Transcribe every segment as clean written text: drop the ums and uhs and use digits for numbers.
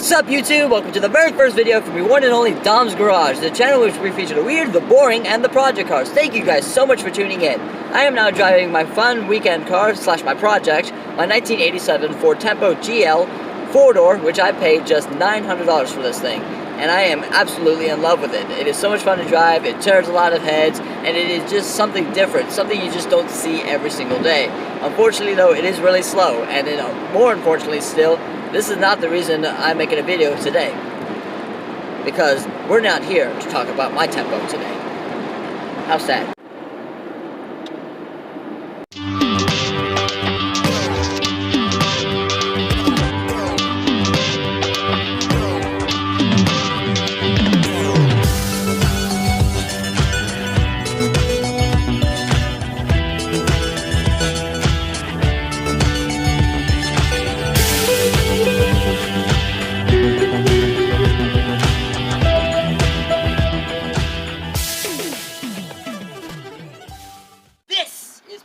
What's up, YouTube? Welcome to the very first video from your one and only Dom's Garage, the channel which we feature the weird, the boring, and the project cars. Thank you guys so much for tuning in. I am now driving my fun weekend car slash my project, my 1987 Ford Tempo GL 4-door, which I paid just $900 for this thing. And I am absolutely in love with it. It is so much fun to drive, it turns a lot of heads, and it is just something different, something you just don't see every single day. Unfortunately though, it is really slow, and more unfortunately still, this is not the reason I'm making a video today. Because we're not here to talk about my Tempo today. How sad.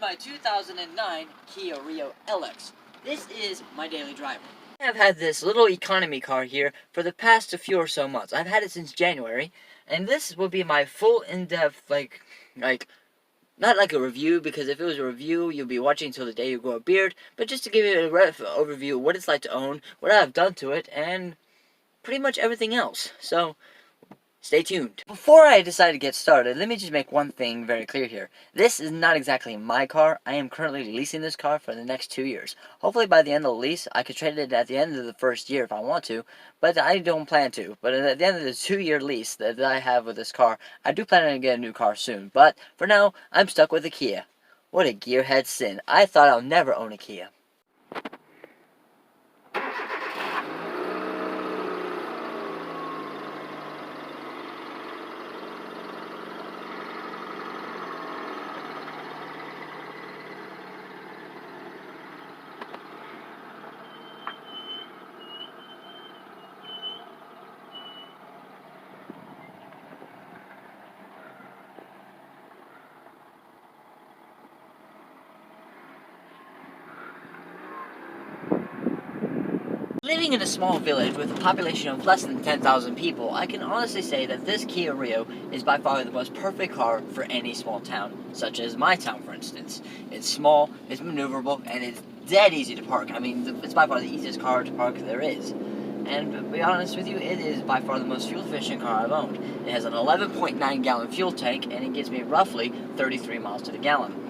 My 2009 Kia Rio LX. This is my daily driver. I have had this little economy car here for the past few or so months. I've had it since January, and this will be my full in-depth, not like a review, because if it was a review, you'll be watching until the day you grow a beard, but just to give you a rough overview of what it's like to own, what I've done to it, and pretty much everything else. So, stay tuned. Before I decide to get started, let me just make one thing very clear here. This is not exactly my car. I am currently leasing this car for the next 2 years. Hopefully by the end of the lease, I could trade it at the end of the first year if I want to, but I don't plan to. But at the end of the 2-year lease that I have with this car, I do plan on getting a new car soon. But for now, I'm stuck with a Kia. What a gearhead sin. I thought I'll never own a Kia. Living in a small village with a population of less than 10,000 people, I can honestly say that this Kia Rio is by far the most perfect car for any small town, such as my town for instance. It's small, it's maneuverable, and it's dead easy to park. I mean, it's by far the easiest car to park there is. And to be honest with you, it is by far the most fuel efficient car I've owned. It has an 11.9 gallon fuel tank, and it gives me roughly 33 miles to the gallon.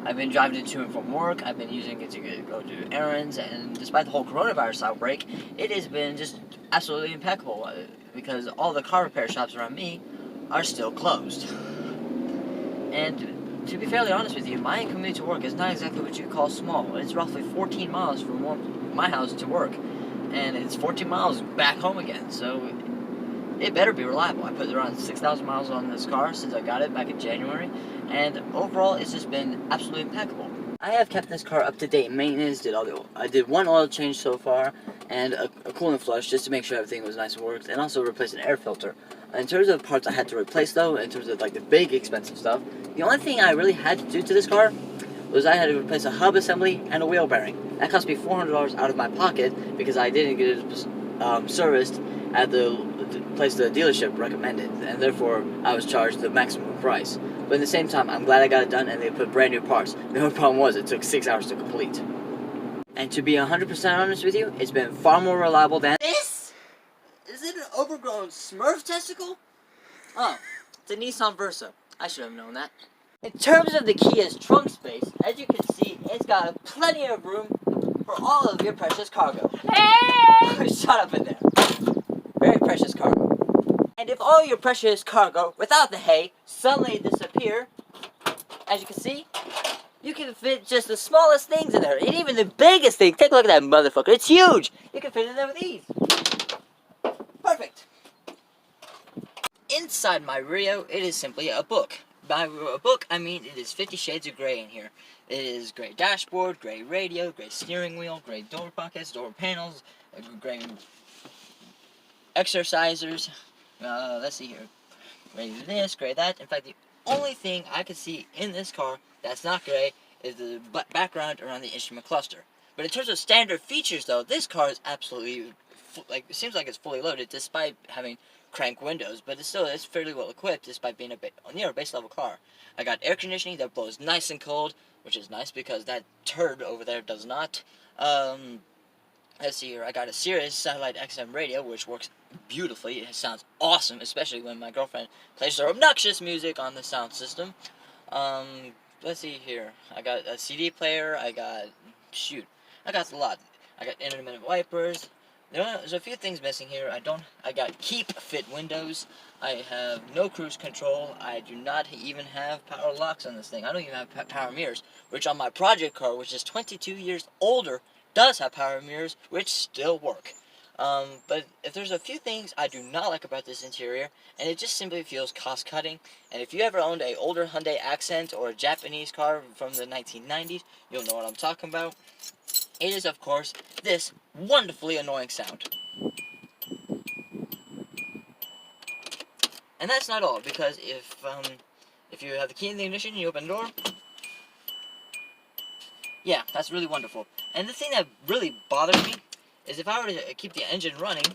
I've been driving it to and from work, I've been using it to go do errands, and despite the whole coronavirus outbreak, it has been just absolutely impeccable, because all the car repair shops around me are still closed. And to be fairly honest with you, my commute to work is not exactly what you call small. It's roughly 14 miles from my house to work, and it's 14 miles back home again, so it better be reliable. I put around 6,000 miles on this car since I got it back in January, and overall it's just been absolutely impeccable. I have kept this car up to date in maintenance, I did one oil change so far, and a coolant flush just to make sure everything was nice and worked, and also replaced an air filter. In terms of parts I had to replace though, in terms of like the big expensive stuff, the only thing I really had to do to this car was I had to replace a hub assembly and a wheel bearing. That cost me $400 out of my pocket because I didn't get it serviced at the place the dealership recommended, and therefore I was charged the maximum price. But at the same time, I'm glad I got it done and they put brand new parts. The only problem was it took 6 hours to complete. And to be 100% honest with you, it's been far more reliable than this. Is it an overgrown Smurf testicle? Oh, it's a Nissan Versa. I should have known that. In terms of the Kia's trunk space, as you can see, it's got plenty of room for all of your precious cargo. Hey! Shut up in there. Very precious cargo. And if all your precious cargo, without the hay, suddenly disappear, as you can see, you can fit just the smallest things in there, and even the biggest thing. Take a look at that motherfucker, it's huge! You can fit in there with ease. Perfect. Inside my Rio, it is simply a book. By a book, I mean it is 50 shades of gray in here. It is gray dashboard, gray radio, gray steering wheel, gray door pockets, door panels, gray exercisers. Let's see here. Gray this, gray that. In fact, the only thing I could see in this car that's not gray is the background around the instrument cluster. But in terms of standard features, though, this car is absolutely like it seems like it's fully loaded despite having crank windows, but it's fairly well equipped despite being near a base level car. I got air conditioning that blows nice and cold, which is nice because that turd over there does not. Let's see here. I got a Sirius satellite XM radio, which works beautifully. It sounds awesome, especially when my girlfriend plays her obnoxious music on the sound system. Let's see here. I got a CD player. I got a lot. I got intermittent wipers. There's a few things missing here. I got keep fit windows. I have no cruise control. I do not even have power locks on this thing. I don't even have power mirrors, which on my project car, which is 22 years older, does have power mirrors, which still work. But if there's a few things I do not like about this interior, and it just simply feels cost-cutting, and if you ever owned an older Hyundai Accent or a Japanese car from the 1990s, you'll know what I'm talking about. It is, of course, this wonderfully annoying sound. And that's not all, because if you have the key in the ignition and you open the door, yeah, that's really wonderful. And the thing that really bothers me is if I were to keep the engine running,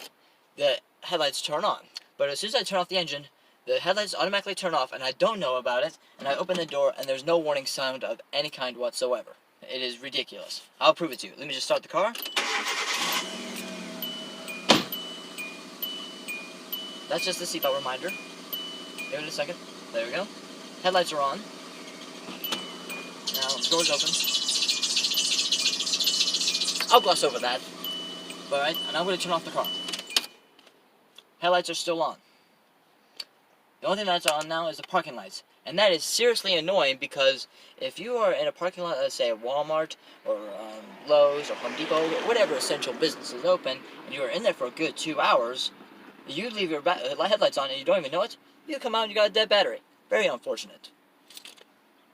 the headlights turn on. But as soon as I turn off the engine, the headlights automatically turn off, and I don't know about it, and I open the door, and there's no warning sound of any kind whatsoever. It is ridiculous. I'll prove it to you. Let me just start the car. That's just the seatbelt reminder. Give it a second. There we go. Headlights are on. Now, the door's open. I'll gloss over that. Alright, and I'm going to turn off the car. Headlights are still on. The only thing that's on now is the parking lights. And that is seriously annoying because if you are in a parking lot, let's say at Walmart or Lowe's or Home Depot, or whatever essential business is open, and you are in there for a good 2 hours, you leave your headlights on and you don't even know it, you come out and you got a dead battery. Very unfortunate.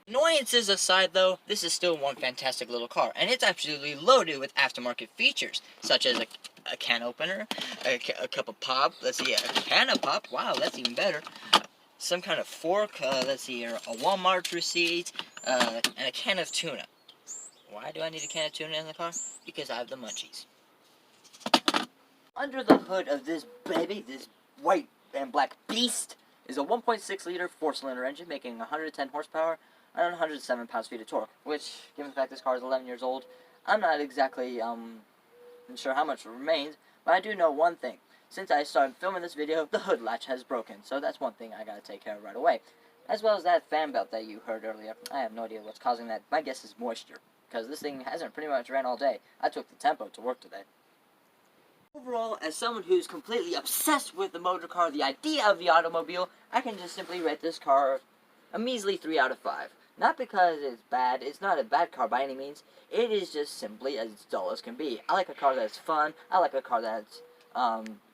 Annoyances aside though, this is still one fantastic little car, and it's absolutely loaded with aftermarket features, such as a can opener, a cup of pop, let's see, a can of pop, wow, that's even better, some kind of fork, let's see here, a Walmart receipt, and a can of tuna. Why do I need a can of tuna in the car? Because I have the munchies. Under the hood of this baby, this white and black beast, is a 1.6 liter 4-cylinder engine making 110 horsepower and 107 pounds-feet of torque, which, given the fact this car is 11 years old, I'm not exactly sure how much remains, but I do know one thing. Since I started filming this video, the hood latch has broken, so that's one thing I gotta take care of right away. As well as that fan belt that you heard earlier. I have no idea what's causing that. My guess is moisture, because this thing hasn't pretty much ran all day. I took the tempo to work today. Overall, as someone who's completely obsessed with the motor car, the idea of the automobile, I can just simply rate this car a measly 3 out of 5. Not because it's bad, it's not a bad car by any means, it is just simply as dull as can be. I like a car that's fun, I like a car that's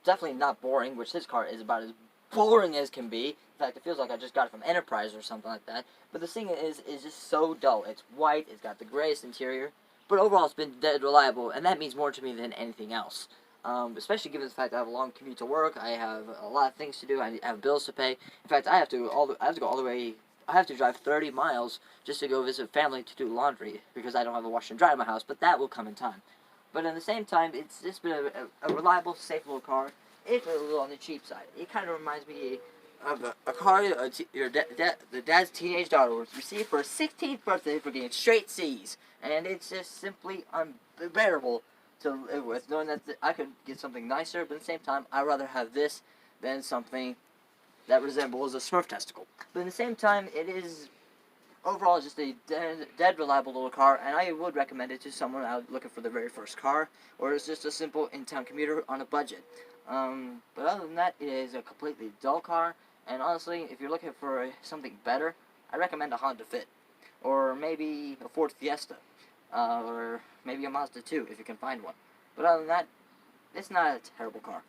definitely not boring, which this car is about as boring as can be. In fact, it feels like I just got it from Enterprise or something like that. But the thing is just so dull. It's white, it's got the grayest interior, but overall it's been dead reliable, and that means more to me than anything else. Especially given the fact I have a long commute to work, I have a lot of things to do, I have bills to pay. In fact, I have to drive 30 miles just to go visit family to do laundry, because I don't have a washer and dryer in my house, but that will come in time. But at the same time, it's just been a reliable, safe little car, if a little on the cheap side. It kind of reminds me of a car the dad's teenage daughter was received for her 16th birthday for getting straight C's. And it's just simply unbearable to live with, knowing that I could get something nicer, but at the same time, I'd rather have this than something that resembles a Smurf testicle. But at the same time, it is overall just a dead reliable little car, and I would recommend it to someone out looking for their very first car, or it's just a simple in-town commuter on a budget. But other than that, it is a completely dull car, and honestly, if you're looking for something better, I recommend a Honda Fit, or maybe a Ford Fiesta, or maybe a Mazda 2 if you can find one. But other than that, it's not a terrible car.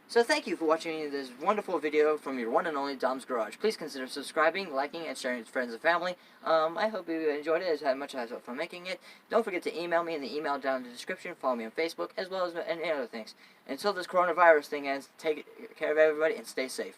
So thank you for watching this wonderful video from your one and only Dom's Garage. Please consider subscribing, liking, and sharing with friends and family. I hope you enjoyed it as much as I felt making it. Don't forget to email me in the email down in the description. Follow me on Facebook, as well as any other things. Until this coronavirus thing ends, take care of everybody and stay safe.